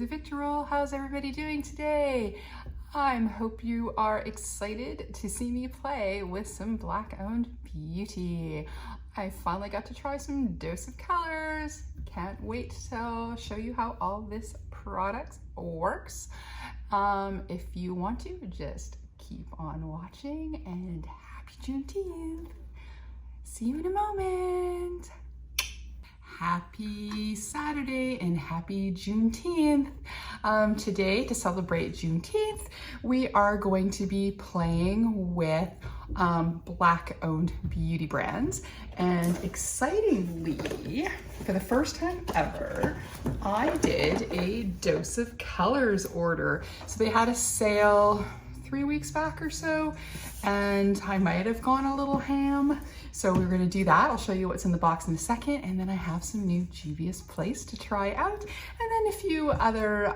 the Victual. How's everybody doing today? I hope you are excited to see me play with some Black-owned beauty. I finally got to try some Dose of Colors. Can't wait to show you how all this product works. If you want to, just keep on watching, and happy Juneteenth. See you in a moment. Happy Saturday and happy Juneteenth. Today, to celebrate Juneteenth, we are going to be playing with Black-owned beauty brands. And excitingly, for the first time ever, I did a Dose of Colors order. So they had a sale 3 weeks back or so, and I might have gone a little ham. So we're gonna do that. I'll show you what's in the box in a second, and then I have some new Juvia's Place to try out, and then a few other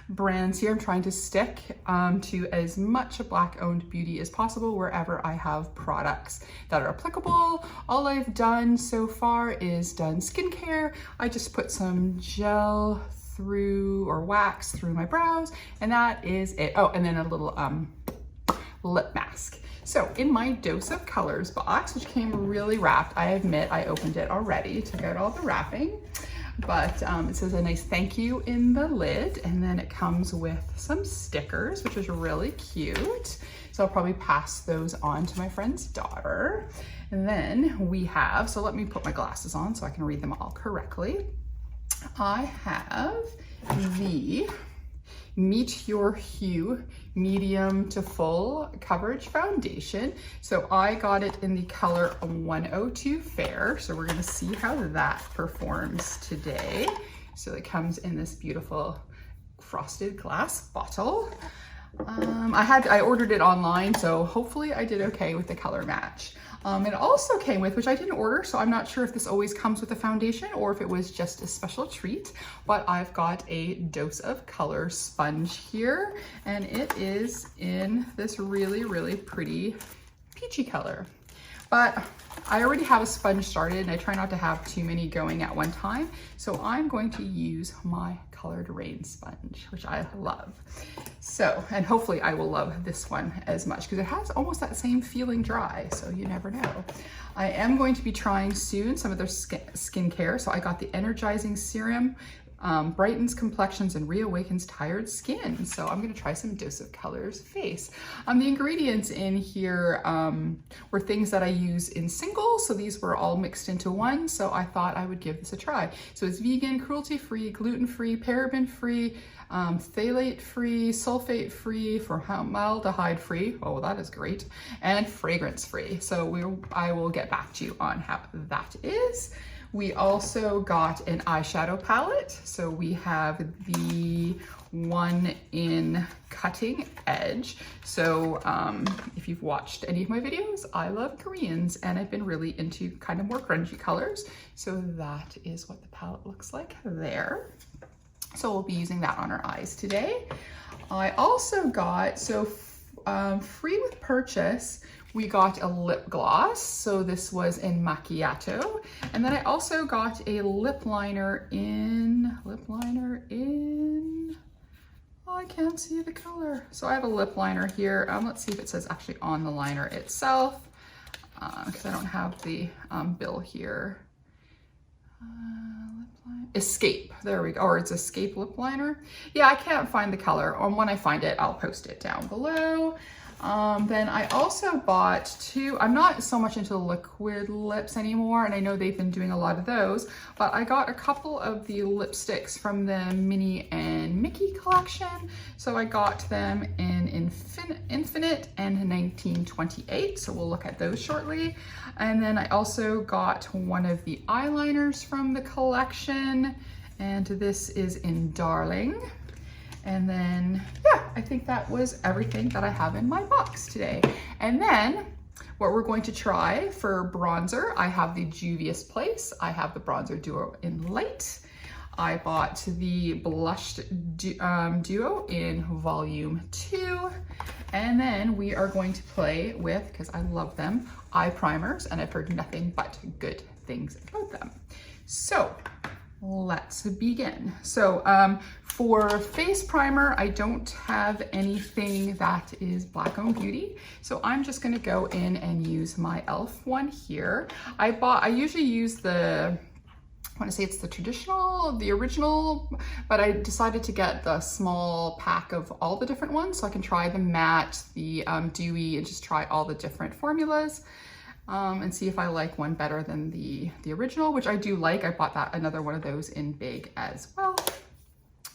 brands here. I'm trying to stick to as much Black-owned beauty as possible wherever I have products that are applicable. All I've done so far is done skincare. I just put some gel through or wax through my brows, and that is it. Oh, and then a little lip mask. So in my Dose of Colors box, which came really wrapped, I admit I opened it already, took out all the wrapping, but it says a nice thank you in the lid, and then it comes with some stickers, which is really cute. So I'll probably pass those on to my friend's daughter. And then we have, so let me put my glasses on so I can read them all correctly. I have the Meet Your Hue medium to full coverage foundation. So I got it in the color 102 Fair. So we're gonna see how that performs today. So it comes in this beautiful frosted glass bottle. I ordered it online, so hopefully I did okay with the color match. It also came with, which I didn't order, so I'm not sure if this always comes with a foundation or if it was just a special treat, but I've got a Dose of Colors sponge here, and it is in this really, really pretty peachy color. But I already have a sponge started, and I try not to have too many going at one time, so I'm going to use my colored Raine sponge, which I love. So, and hopefully I will love this one as much, because it has almost that same feeling dry, so you never know. I am going to be trying soon some of their skincare. So I got the Energizing Serum, brightens complexions and reawakens tired skin. So I'm gonna try some Dose of Colors face. The ingredients in here were things that I use in singles, so these were all mixed into one, so I thought I would give this a try. So it's vegan, cruelty-free, gluten-free, paraben-free, phthalate-free, sulfate-free, formaldehyde-free, oh that is great, and fragrance-free. So I will get back to you on how that is. We also got an eyeshadow palette. So we have the one in Cutting Edge. So if you've watched any of my videos, I love Koreans, and I've been really into kind of more grungy colors. So that is what the palette looks like there. So we'll be using that on our eyes today. I also got, so free with purchase, we got a lip gloss. So this was in Macchiato. And then I also got a lip liner in, oh, I can't see the color. So I have a lip liner here. Let's see if it says actually on the liner itself, because I don't have the bill here. Escape, there we go, or it's Escape lip liner. Yeah, I can't find the color. When I find it, I'll post it down below. Then I also bought two, I'm not so much into liquid lips anymore, and I know they've been doing a lot of those, but I got a couple of the lipsticks from the Minnie and Mickey collection. So I got them in Infinite and 1928, so we'll look at those shortly. And then I also got one of the eyeliners from the collection, and this is in Darling. And then, yeah, I think that was everything that I have in my box today. And then what we're going to try for bronzer, I have the Juvia's Place. I have the bronzer duo in Light. I bought the blush duo in volume 2. And then we are going to play with, because I love them, eye primers, and I've heard nothing but good things about them. So let's begin. So for face primer, I don't have anything that is Black Owned Beauty. So I'm just gonna go in and use my e.l.f. one here. I usually use I want to say it's the traditional, the original, but I decided to get the small pack of all the different ones so I can try the matte, the dewy, and just try all the different formulas and see if I like one better than the original, which I do like. I bought another one of those in big as well.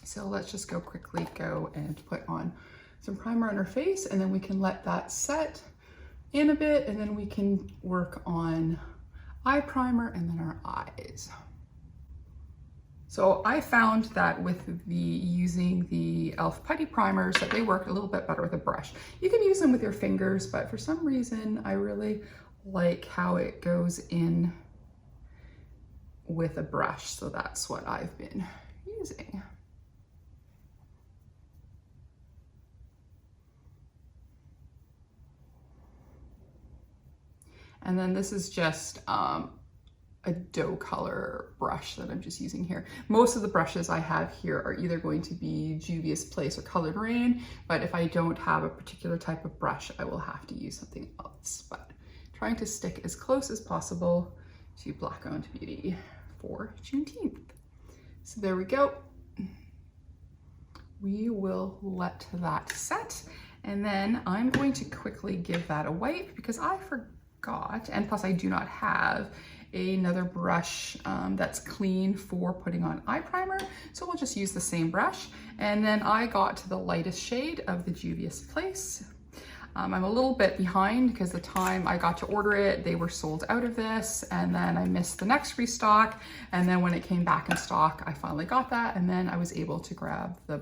So let's just quickly go and put on some primer on our face, and then we can let that set in a bit, and then we can work on eye primer and then our eyes. So I found that with using the e.l.f. putty primers that they work a little bit better with a brush. You can use them with your fingers, but for some reason I really like how it goes in with a brush. So that's what I've been using. And then this is just a dough color brush that I'm just using here. Most of the brushes I have here are either going to be Juvia's Place or Colored Raine, but if I don't have a particular type of brush, I will have to use something else. But trying to stick as close as possible to Black Owned Beauty for Juneteenth. So there we go. We will let that set, and then I'm going to quickly give that a wipe because I forgot, and plus I do not have another brush that's clean for putting on eye primer. So we'll just use the same brush. And then I got to the lightest shade of the Juvia's Place. I'm a little bit behind because the time I got to order it, they were sold out of this, and then I missed the next restock. And then when it came back in stock, I finally got that. And then I was able to grab the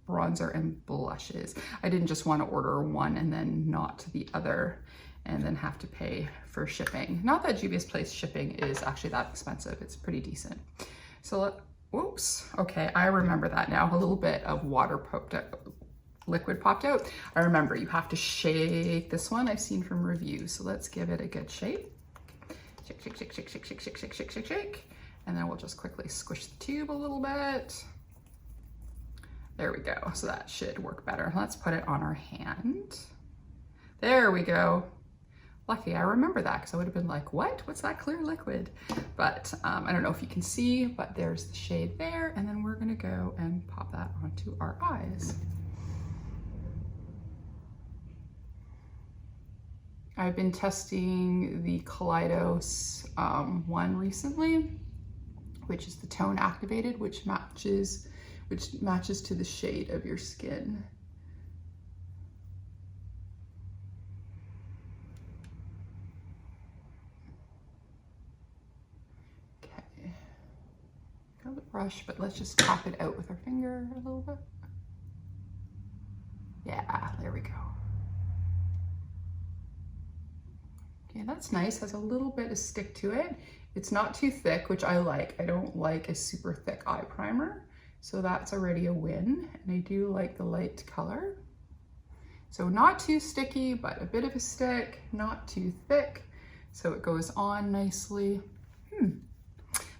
bronzer and blushes. I didn't just want to order one and then not the other, and then have to pay for shipping. Not that Juvia's Place shipping is actually that expensive. It's pretty decent. So, whoops. Okay, I remember that now. A little bit of water popped out, liquid popped out. I remember you have to shake this one. I've seen from reviews. So let's give it a good shake. Shake, shake, shake, shake, shake, shake, shake, shake, shake, shake, shake. And then we'll just quickly squish the tube a little bit. There we go. So that should work better. Let's put it on our hand. There we go. Lucky I remember that because I would have been like, what? What's that clear liquid? But I don't know if you can see, but there's the shade there. And then we're gonna go and pop that onto our eyes. I've been testing the Kaleidos one recently, which is the tone activated, which matches to the shade of your skin. The brush, but let's just tap it out with our finger a little bit. Yeah, there we go. Okay, that's nice. Has a little bit of stick to it. It's not too thick, which I like. I don't like a super thick eye primer, so that's already a win. And I do like the light color. So not too sticky, but a bit of a stick, not too thick, so it goes on nicely.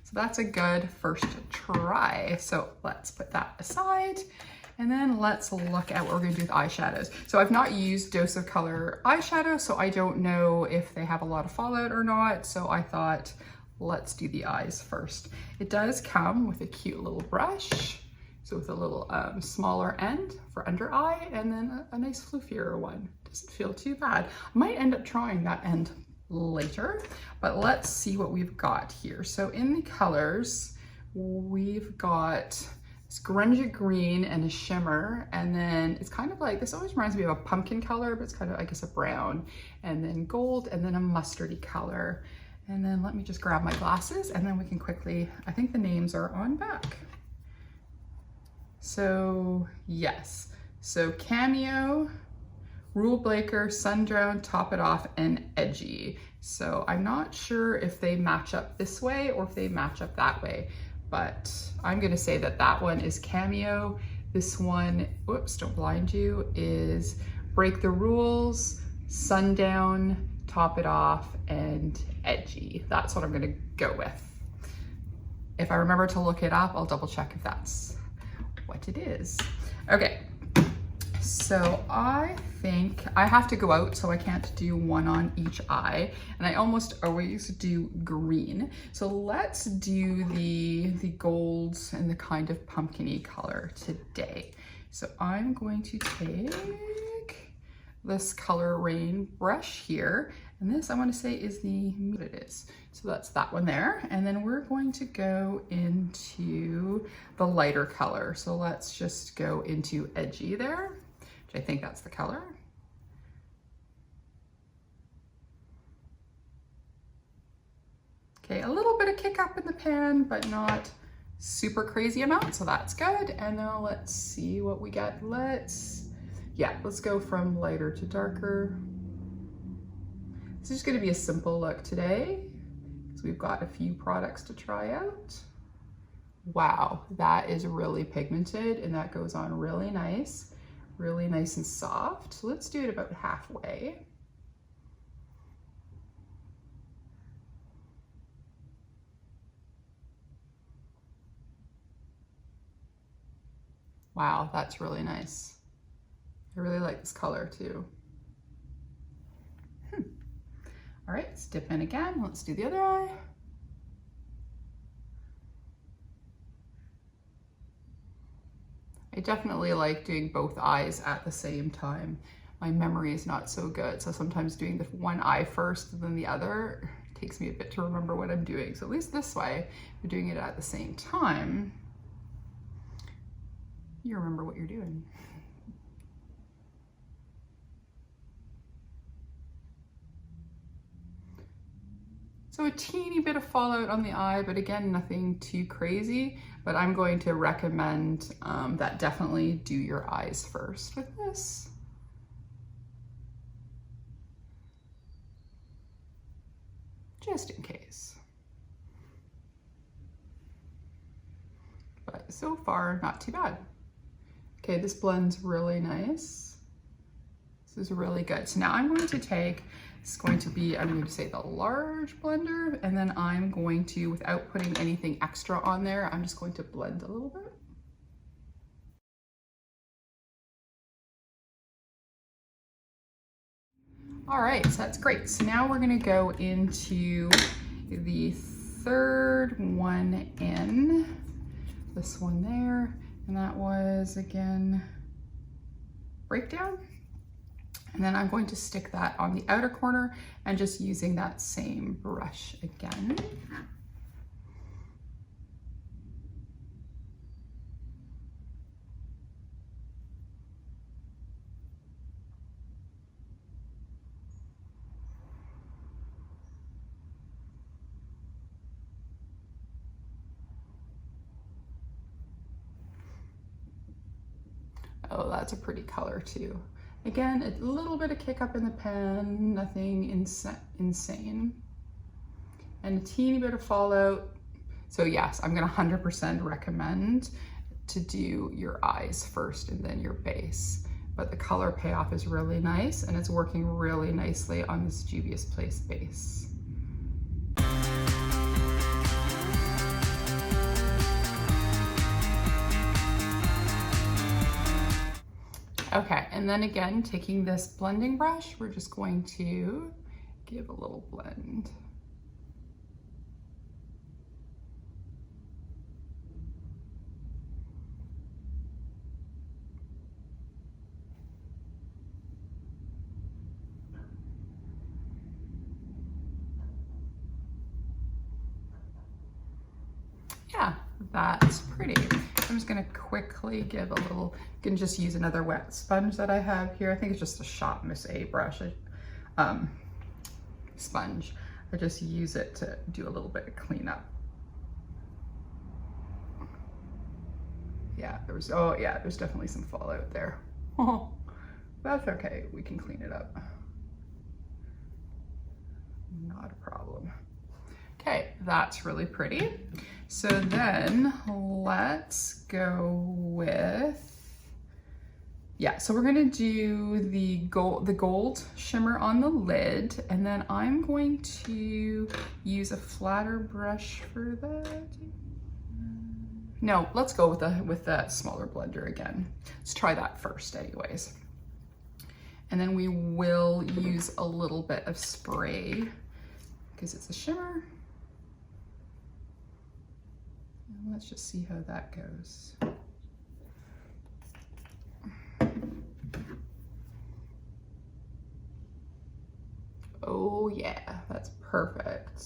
So that's a good first try. So let's put that aside, and then let's look at what we're gonna do with eyeshadows. So I've not used Dose of Color eyeshadow, so I don't know if they have a lot of fallout or not. So I thought, let's do the eyes first. It does come with a cute little brush. So with a little smaller end for under eye, and then a nice floofier one. Doesn't feel too bad. I might end up trying that end later, but let's see what we've got here. So in the colors, we've got this grungy green and a shimmer, and then it's kind of like, this always reminds me of a pumpkin color, but it's kind of, I guess, a brown, and then gold, and then a mustardy color. And then let me just grab my glasses, and then we can quickly, I think the names are on back. So yes, so Cameo, Rule Breaker, Sundrown, Top It Off, and Edgy. So I'm not sure if they match up this way or if they match up that way, but I'm gonna say that that one is Cameo. This one, whoops, don't blind you, is Break the Rules, Sundown, Top It Off, and Edgy. That's what I'm gonna go with. If I remember to look it up, I'll double check if that's what it is. Okay, so I think I have to go out, so I can't do one on each eye, and I almost always do green. So let's do the golds and the kind of pumpkin-y color today. So I'm going to take this color Raine brush here, and this I want to say is what it is. So that's that one there, and then we're going to go into the lighter color. So let's just go into Edgy there, which I think that's the color. Okay, a little bit of kick up in the pan, but not super crazy amount, so that's good. And now let's see what we get. Let's go from lighter to darker. This is gonna be a simple look today, because we've got a few products to try out. Wow, that is really pigmented, and that goes on really nice and soft. So let's do it about halfway. Wow, that's really nice. I really like this color too. All right, let's dip in again. Let's do the other eye. I definitely like doing both eyes at the same time. My memory is not so good, so sometimes doing the one eye first and then the other takes me a bit to remember what I'm doing. So at least this way, we're doing it at the same time, you remember what you're doing. So a teeny bit of fallout on the eye, but again, nothing too crazy, but I'm going to recommend that definitely do your eyes first with this. Just in case. But so far, not too bad. Okay, this blends really nice. This is really good. So now I'm going to take, it's going to be, I'm going to say the large blender, and then I'm going to, without putting anything extra on there, I'm just going to blend a little bit. All right, so that's great. So now we're gonna go into the third one in, this one there, and that was, again, Breakdown. And then I'm going to stick that on the outer corner and just using that same brush again. Oh, that's a pretty color too. Again, a little bit of kick up in the pen, nothing insane. And a teeny bit of fallout. So yes, I'm gonna 100% recommend to do your eyes first and then your base. But the color payoff is really nice, and it's working really nicely on this Juvia's Place base. Okay, and then again, taking this blending brush, we're just going to give a little blend. Yeah, that's pretty. I'm just gonna quickly give a little, you can just use another wet sponge that I have here. I think it's just a Shop Miss A brush, sponge. I just use it to do a little bit of cleanup. Yeah, there's definitely some fallout there. Oh, that's okay, we can clean it up. Not a problem. Okay, that's really pretty. So then let's go with, so we're gonna do the gold shimmer on the lid, and then I'm going to use a flatter brush for that. No, let's go with the smaller blender again. Let's try that first anyways. And then we will use a little bit of spray because it's a shimmer. And let's just see how that goes. Oh yeah, that's perfect.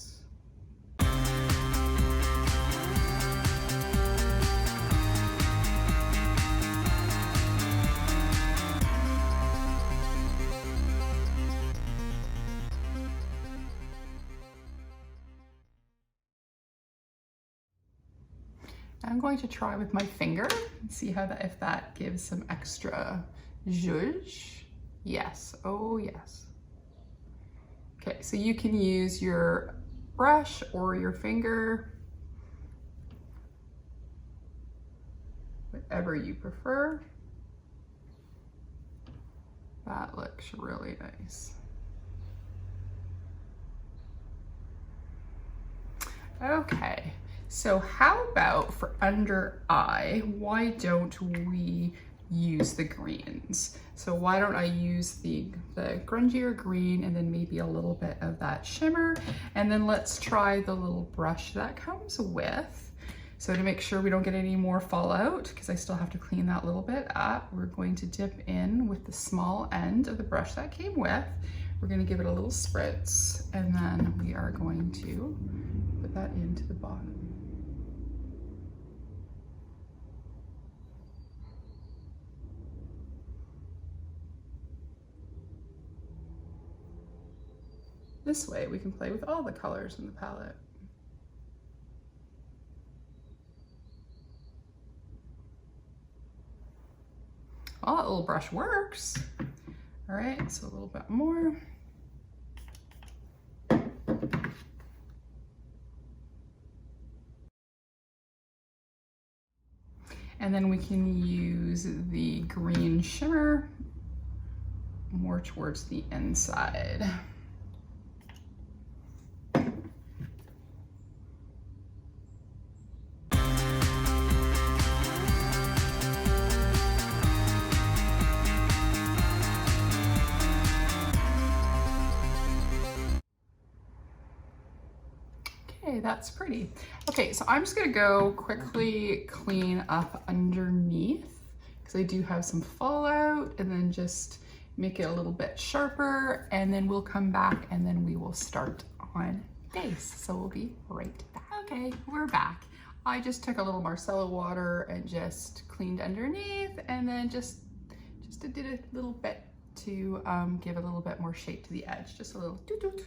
I'm going to try with my finger and see how that, if that gives some extra zhuzh. Yes, oh yes. Okay, so you can use your brush or your finger, whatever you prefer. That looks really nice. Okay, so how about for under eye, why don't we use the greens? So why don't I use the grungier green and then maybe a little bit of that shimmer, and then let's try the little brush that comes with. So to make sure we don't get any more fallout, because I still have to clean that little bit up, we're going to dip in with the small end of the brush that came with. We're going to give it a little spritz, and then we are going to put that into the bottom. This way we can play with all the colors in the palette. Well, that little brush works. All right, so a little bit more. And then we can use the green shimmer more towards the inside. Okay, that's pretty. Okay, so I'm just gonna go quickly clean up underneath because I do have some fallout, and then just make it a little bit sharper, and then we'll come back and then we will start on base. So we'll be right back. Okay, we're back. I just took a little micellar water and just cleaned underneath, and then just did a little bit to give a little bit more shape to the edge, just a little doot-doot.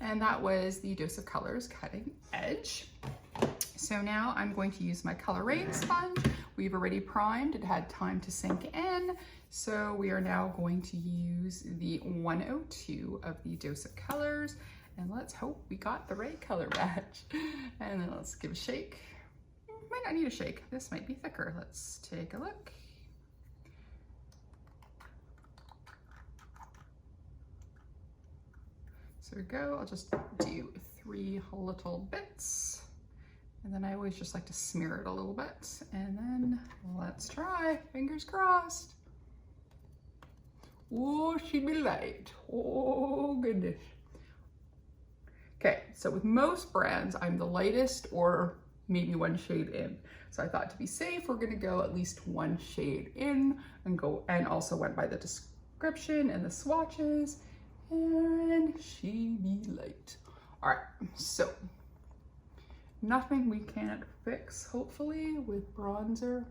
And that was the Dose of Colors Cutting Edge. So now I'm going to use my Color Raine sponge. We've already primed, it had time to sink in. So we are now going to use the 102 of the Dose of Colors, and let's hope we got the right color match. And then let's give a shake. Might not need a shake, this might be thicker. Let's take a look. So we go, I'll just do 3 little bits, and then I always just like to smear it a little bit, and then let's try, fingers crossed. Oh, she be light, oh goodness. Okay, so with most brands, I'm the lightest or maybe 1 shade in. So I thought to be safe, we're gonna go at least 1 shade in and also went by the description and the swatches. And she be light. All right, so nothing we can't fix, hopefully, with bronzer,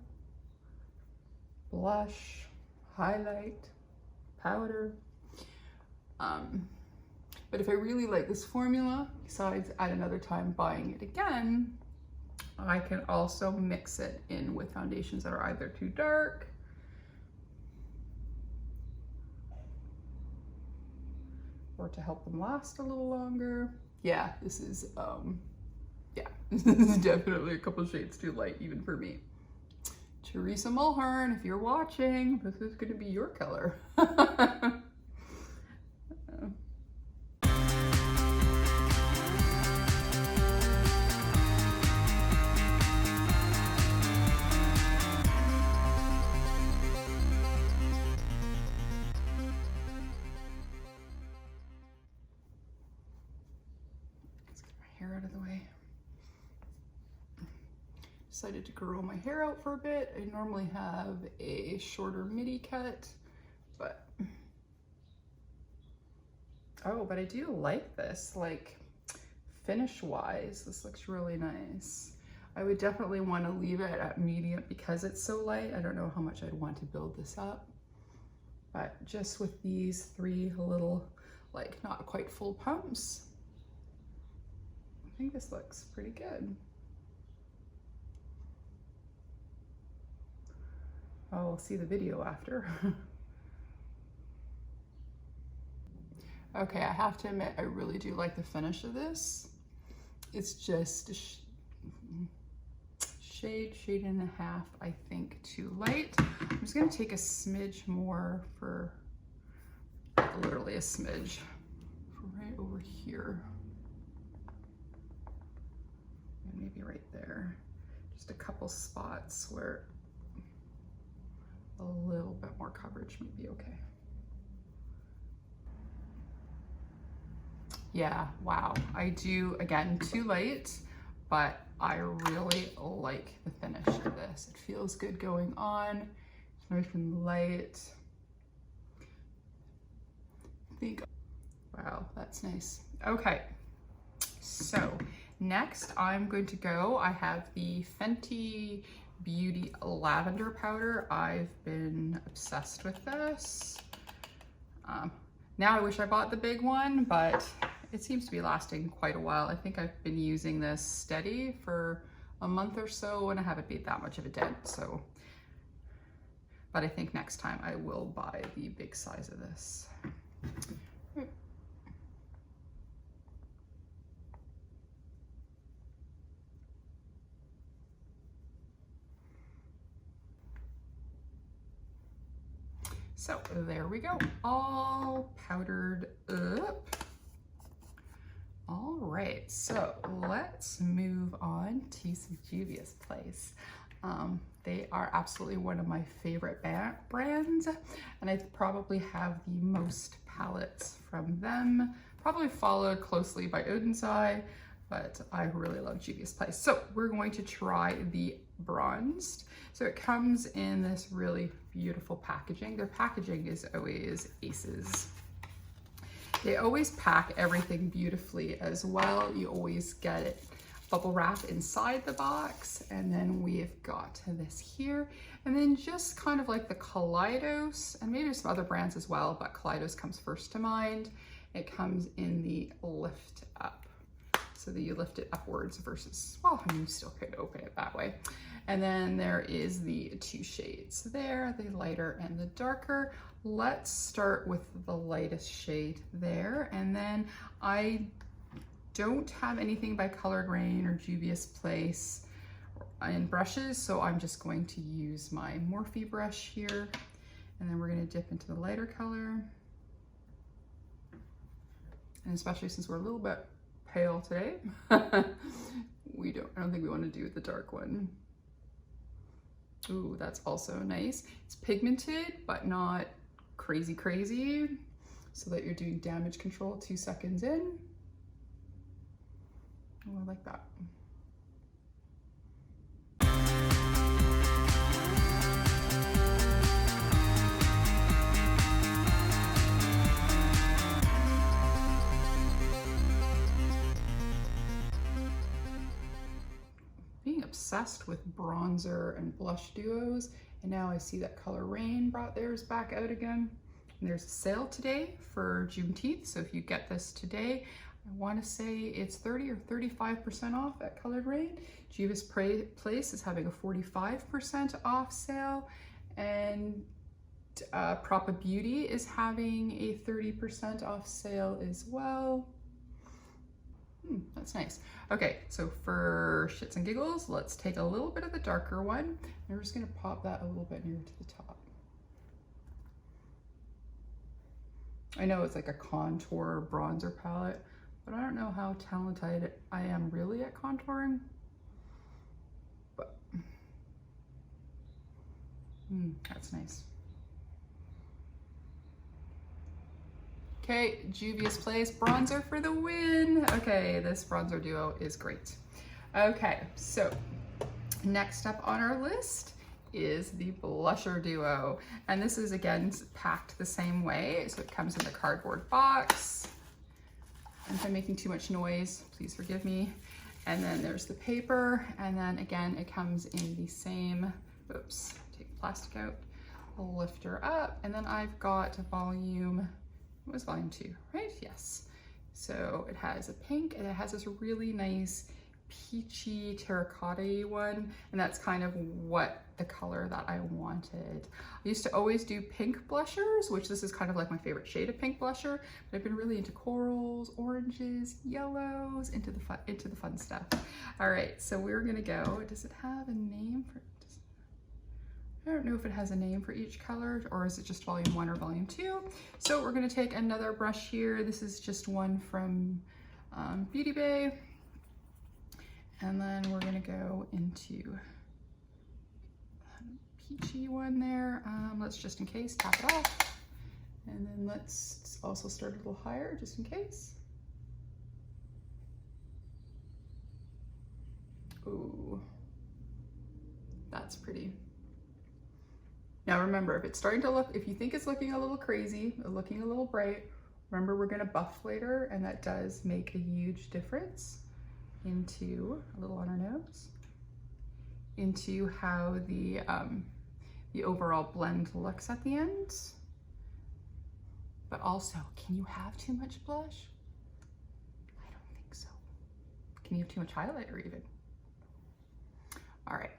blush, highlight, powder. But if I really like this formula, besides at another time buying it again, I can also mix it in with foundations that are either too dark or to help them last a little longer. Yeah, this is, this is definitely a couple shades too light even for me. Teresa Mulhern, if you're watching, this is gonna be your color. hair out of the way. Decided to grow my hair out for a bit. I normally have a shorter midi cut, but oh, but I do like this, like finish wise, this looks really nice. I would definitely want to leave it at medium because it's so light. I don't know how much I'd want to build this up, but just with these 3 little, like not quite full pumps, I think this looks pretty good. Oh, we'll see the video after. Okay, I have to admit, I really do like the finish of this. It's just a shade and a half, I think, too light. I'm just gonna take a smidge more for, literally a smidge, for right over here. And maybe right there. Just a couple spots where a little bit more coverage may be okay. Yeah, wow. I do, again, too light, but I really like the finish of this. It feels good going on. It's nice and light. I think, wow, that's nice. Okay, so next I'm going to go, I have the Fenty Beauty Lavender Powder. I've been obsessed with this. Now I wish I bought the big one, but it seems to be lasting quite a while. I think I've been using this steady for a month or so and I haven't made that much of a dent, so. But I think next time I will buy the big size of this. So there we go, all powdered up. All right, so let's move on to some Juvia's Place. They are absolutely one of my favorite brands, and I probably have the most palettes from them, probably followed closely by Odin's Eye, but I really love Juvia's Place. So we're going to try the bronzed. So it comes in this really beautiful packaging. Their packaging is always aces. They always pack everything beautifully as well. You always get it bubble wrap inside the box, and then we've got this here, and then just kind of like the Kaleidos, and maybe some other brands as well, but Kaleidos comes first to mind. It comes in the lift up, so that you lift it upwards versus, well, I mean, you still could open it that way. And then there is the 2 shades there, the lighter and the darker. Let's start with the lightest shade there, and then I don't have anything by Raine or Juvia's Place in brushes, so I'm just going to use my Morphe brush here, and then we're going to dip into the lighter color. And especially since we're a little bit pale today, I don't think we want to do the dark one. Ooh, that's also nice. It's pigmented, but not crazy, so that you're doing damage control 2 seconds in. Oh, I like that. Being obsessed with bronzer and blush duos, and now I see that Raine brought theirs back out again. And there's a sale today for Juneteenth, so if you get this today, I want to say it's 30 or 35% off at Raine. Juvia's Place is having a 45% off sale, and Propa Beauty is having a 30% off sale as well. That's nice. Okay, so for shits and giggles, let's take a little bit of the darker one, and we're just going to pop that a little bit nearer to the top. I know it's like a contour bronzer palette, but I don't know how talented I am really at contouring. But that's nice. Okay, Juvia's Place bronzer for the win. Okay, this bronzer duo is great. Okay, so next up on our list is the blusher duo. And this is again packed the same way. So it comes in the cardboard box. And if I'm making too much noise, please forgive me. And then there's the paper. And then again, it comes in the same, oops, take the plastic out, I'll lift her up. And then I've got volume, it was volume 2, right? Yes. So it has a pink and it has this really nice peachy terracotta one, and that's kind of what the color that I wanted. I used to always do pink blushers, which this is kind of like my favorite shade of pink blusher, but I've been really into corals, oranges, yellows, into the fun stuff. All right, so we're gonna go, does it have a name for, I don't know if it has a name for each color, or is it just volume 1 or volume 2? So we're gonna take another brush here. This is just one from Beauty Bay. And then we're gonna go into a peachy one there. Let's just in case, tap it off. And then let's also start a little higher just in case. Ooh, that's pretty. Now remember, if it's starting to look, if you think it's looking a little crazy, or looking a little bright, remember we're gonna buff later, and that does make a huge difference into a little on our nose, into how the overall blend looks at the end. But also, can you have too much blush? I don't think so. Can you have too much highlighter even? All right.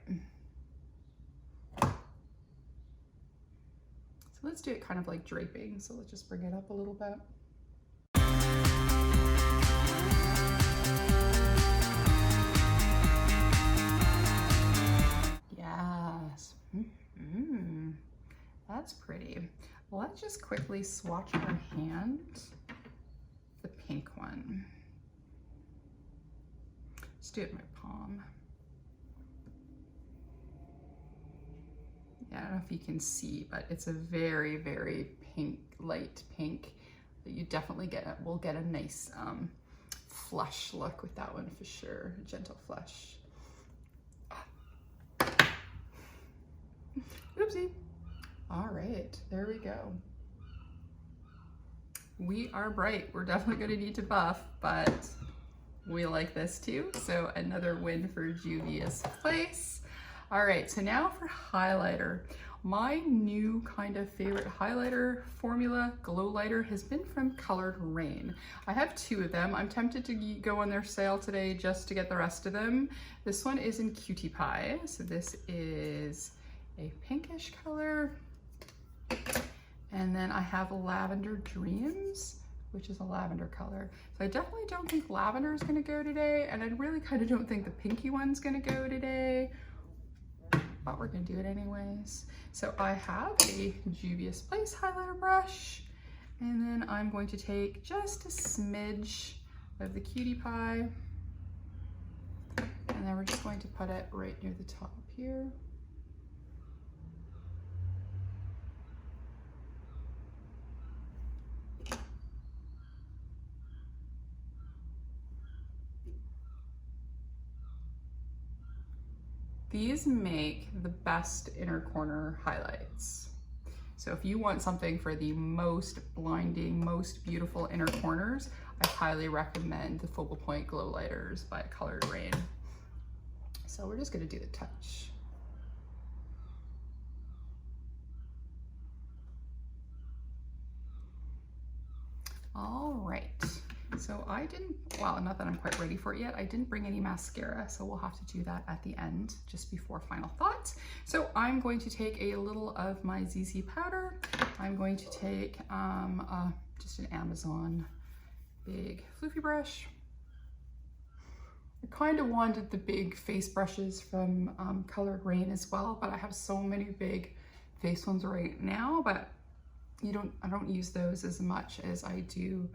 So let's do it kind of like draping. So let's just bring it up a little bit. Yes. That's pretty. Let's just quickly swatch our hand, the pink one. Let's do it in my palm. Yeah, I don't know if you can see, but it's a very, very pink, light pink that you definitely will get a nice flush look with that one for sure, a gentle flush. Oopsie. All right, there we go. We are bright. We're definitely gonna need to buff, but we like this too. So another win for Juvia's Place. All right, so now for highlighter. My new kind of favorite highlighter formula, glow lighter, has been from Colored Raine. I have 2 of them. I'm tempted to go on their sale today just to get the rest of them. This one is in Cutie Pie. So this is a pinkish color. And then I have Lavender Dreams, which is a lavender color. So I definitely don't think lavender is gonna go today, and I really kind of don't think the pinky one's gonna go today, but we're gonna do it anyways. So I have a Juvia's Place highlighter brush, and then I'm going to take just a smidge of the Cutie Pie, and then we're just going to put it right near the top here. These make the best inner corner highlights. So if you want something for the most blinding, most beautiful inner corners, I highly recommend the Focal Point Glow Lighters by Colored Raine. So we're just gonna do the touch. All right. So I didn't, well, not that I'm quite ready for it yet. I didn't bring any mascara, so we'll have to do that at the end, just before final thoughts. So I'm going to take a little of my ZZ powder. I'm going to take just an Amazon big floofy brush. I kind of wanted the big face brushes from Colored Raine as well, but I have so many big face ones right now, but I don't use those as much as I do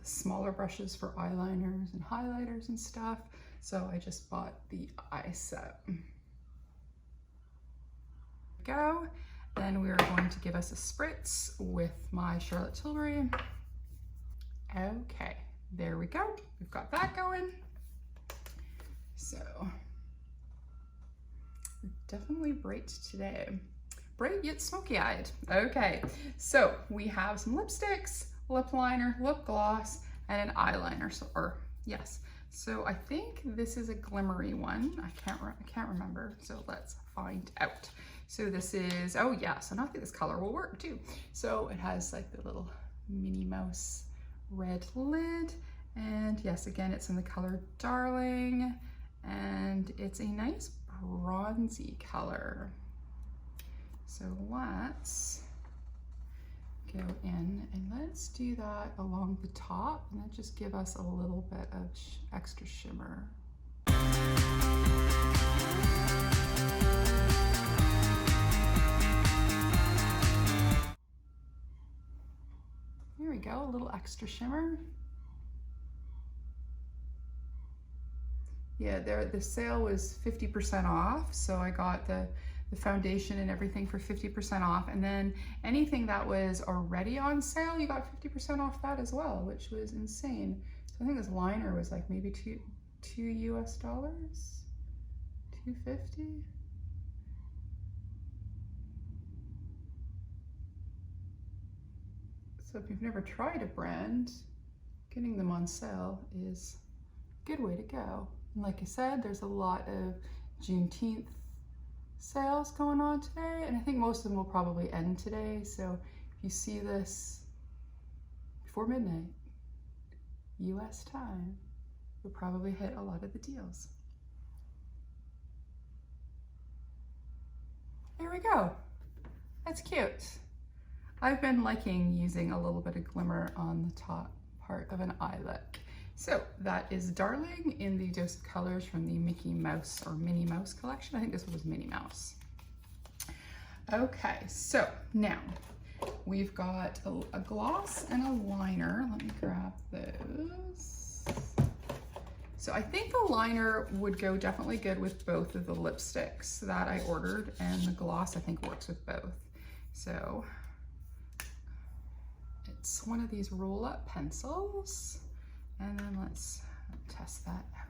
the smaller brushes for eyeliners and highlighters and stuff. So I just bought the eye set. Go. Then we are going to give us a spritz with my Charlotte Tilbury. Okay, there we go. We've got that going. So, definitely bright today. Bright yet smoky-eyed. Okay, so we have some lipsticks, lip liner, lip gloss, and an eyeliner. So I think this is a glimmery one. I can't remember. So let's find out. So this is, oh yes, and I think this color will work too. So it has like the little Minnie Mouse red lid, and yes, again, it's in the color Darling, and it's a nice bronzy color. So let's go in and let's do that along the top, and then just give us a little bit of extra shimmer. There we go, a little extra shimmer. Yeah, the sale was 50% off, so I got the foundation and everything for 50% off, and then anything that was already on sale, you got 50% off that as well, which was insane. So I think this liner was like maybe $2 US, $2.50. So if you've never tried a brand, getting them on sale is a good way to go. And like I said, there's a lot of Juneteenth sales going on today, and I think most of them will probably end today. So if you see this before midnight, US time, you'll probably hit a lot of the deals. There we go. That's cute. I've been liking using a little bit of glimmer on the top part of an eye look. So that is Darling in the dose of colors from the Mickey Mouse or Minnie Mouse collection. I think this one was Minnie Mouse. Okay, so now we've got a gloss and a liner. Let me grab those. So I think the liner would go definitely good with both of the lipsticks that I ordered, and the gloss I think works with both. So it's one of these roll-up pencils, and then let's test that out.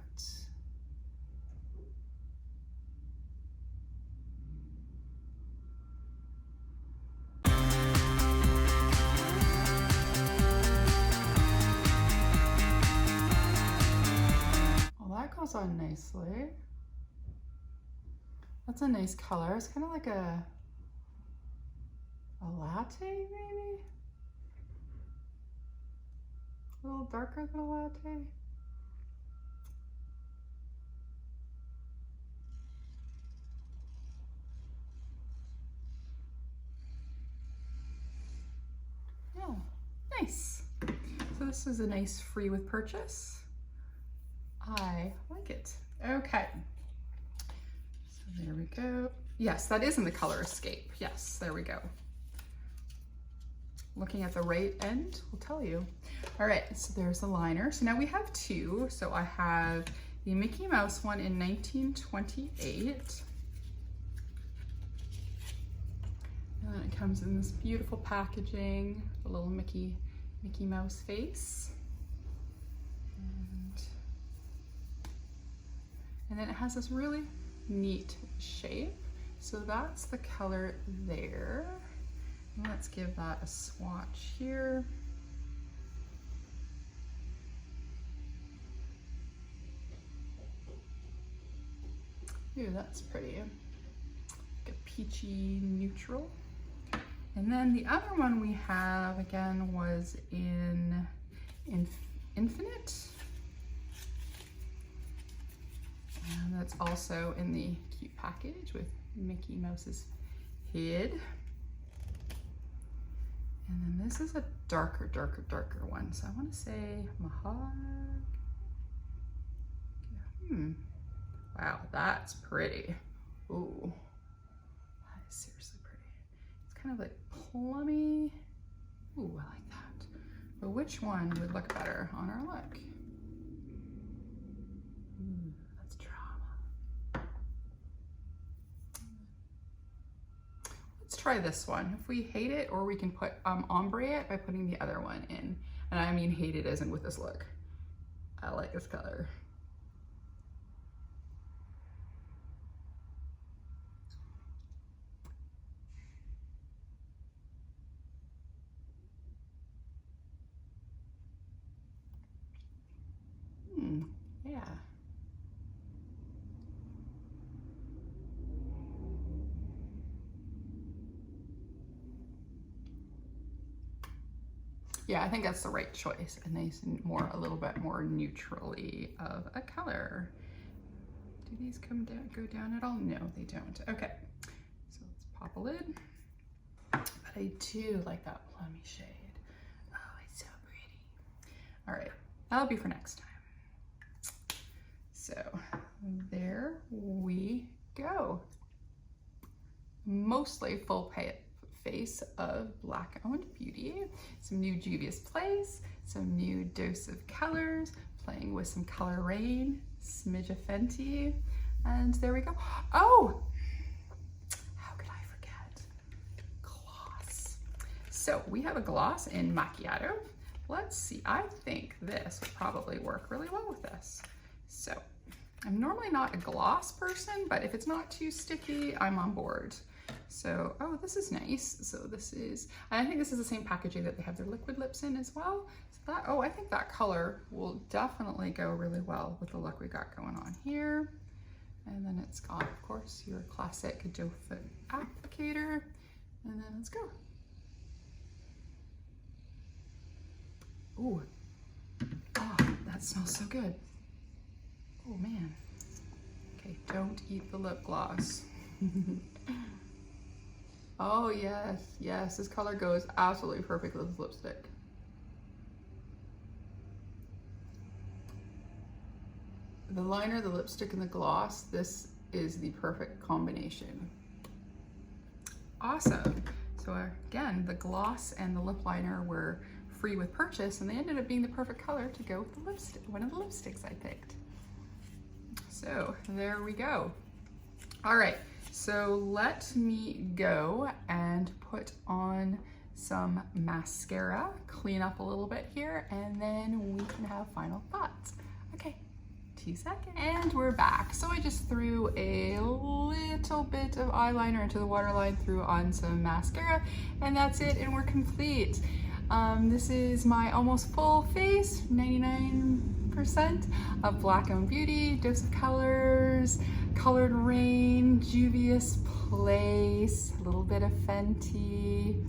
Well, that goes on nicely. That's a nice color. It's kind of like a latte, maybe? A little darker than a latte. Yeah, nice. So this is a nice free with purchase. I like it. Okay. So there we go. Yes, that is in the color Escape. Yes, there we go. Looking at the right end will tell you. All right, so there's a liner. So now we have two. So I have the Mickey Mouse one in 1928. And then it comes in this beautiful packaging, a little Mickey Mouse face. And then it has this really neat shape. So that's the color there. Let's give that a swatch here. Ooh, that's pretty. Like a peachy neutral. And then the other one we have, again, was in Infinite. And that's also in the cute package with Mickey Mouse's head. And then this is a darker one. So I want to say Mahog. Wow, that's pretty. Ooh, that is seriously pretty. It's kind of like plummy. Ooh, I like that. But which one would look better on our look? Ooh, that's drama. Let's try this one. If we hate it, or we can put ombre it by putting the other one in. And I mean hated as in with this look. I like this color. Yeah. Yeah, I think that's the right choice. A nice, a little bit more neutrally of a color. Do these go down at all? No, they don't. Okay, so let's pop a lid. But I do like that plummy shade. Oh, it's so pretty. All right, that'll be for next time. So there we go. Mostly full face of Black Owned Beauty. Some new Juvia's Place, some new dose of colors, playing with some color Raine, smidge of Fenty, and there we go. Oh, how could I forget? Gloss. So we have a gloss in Macchiato. Let's see, I think this would probably work really well with this. So I'm normally not a gloss person, but if it's not too sticky, I'm on board. So, oh, this is nice. So this is, and I think this is the same packaging that they have their liquid lips in as well. So that, oh, I think that color will definitely go really well with the look we got going on here. And then it's got, of course, your classic doe foot applicator. And then let's go. Ooh, oh, that smells so good. Oh man. Okay, don't eat the lip gloss. Oh yes, yes, this color goes absolutely perfect with this lipstick. The liner, the lipstick, and the gloss, this is the perfect combination. Awesome. So again, the gloss and the lip liner were free with purchase, and they ended up being the perfect color to go with the lipstick, one of the lipsticks I picked. So there we go. All right, so let me go and put on some mascara, clean up a little bit here, and then we can have final thoughts. Okay, 2 seconds. And we're back. So I just threw a little bit of eyeliner into the waterline, threw on some mascara, and that's it, and we're complete. This is my almost full face, 99% of Black Owned Beauty, dose of colors, colored Raine, Juvia's Place, a little bit of Fenty.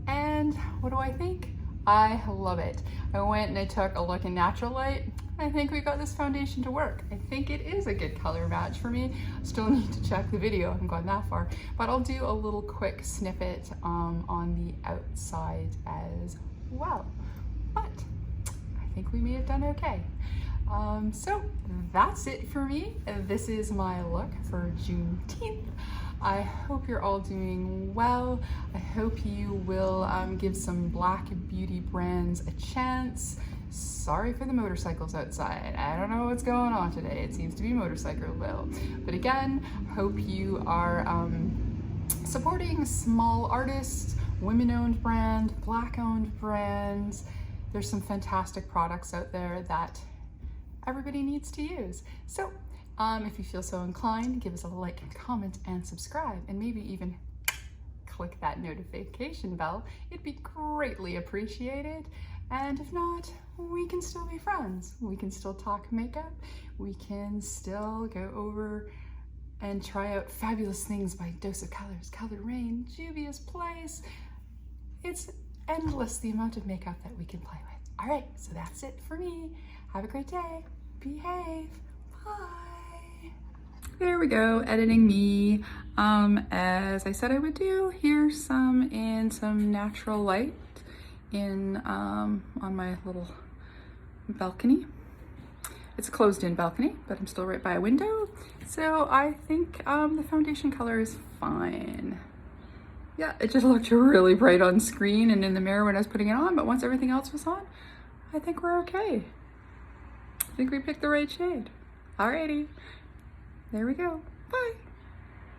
And what do I think? I love it. I went and I took a look in Natural Light. I think we got this foundation to work. I think it is a good color match for me. Still need to check the video, I haven't gone that far, but I'll do a little quick snippet on the outside as well. But I think we may have done okay. So that's it for me. This is my look for Juneteenth. I hope you're all doing well. I hope you will give some Black beauty brands a chance. Sorry for the motorcycles outside. I don't know what's going on today. It seems to be Motorcycleville. But again, hope you are supporting small artists, women-owned brand, Black-owned brands. There's some fantastic products out there that everybody needs to use. So if you feel so inclined, give us a like, comment, and subscribe, and maybe even click that notification bell. It'd be greatly appreciated. And if not, we can still be friends. We can still talk makeup. We can still go over and try out fabulous things by Dose of Colors, Colored Raine, Juvia's Place. It's endless the amount of makeup that we can play with. All right, so that's it for me. Have a great day. Behave. Bye. There we go, editing me. As I said I would do, here's some in some natural light in on my little balcony. It's a closed-in balcony, but I'm still right by a window. So I think the foundation color is fine. Yeah, it just looked really bright on screen and in the mirror when I was putting it on, but once everything else was on, I think we're okay. I think we picked the right shade. Alrighty, there we go. Bye.